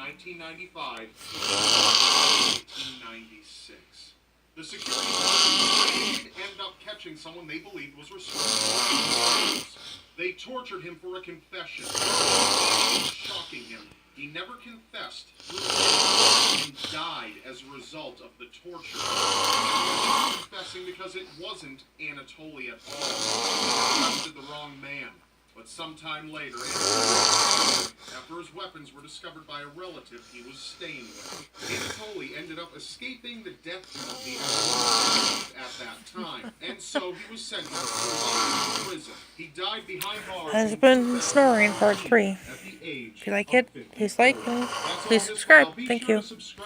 1995 to 1896. The security guards ended up catching someone they believed was responsible. They tortured him for a confession, shocking him. He never confessed and died as a result of the torture. He was confessing because it wasn't Anatoly at all. He arrested the wrong man. But sometime later, after his weapons were discovered by a relative he was staying with, Anatoly ended up escaping the death penalty at that time, and so he was sentenced to prison. He died behind bars. Husband Snoring Part 3. At the age If you like of it, please like and please subscribe. Thank you.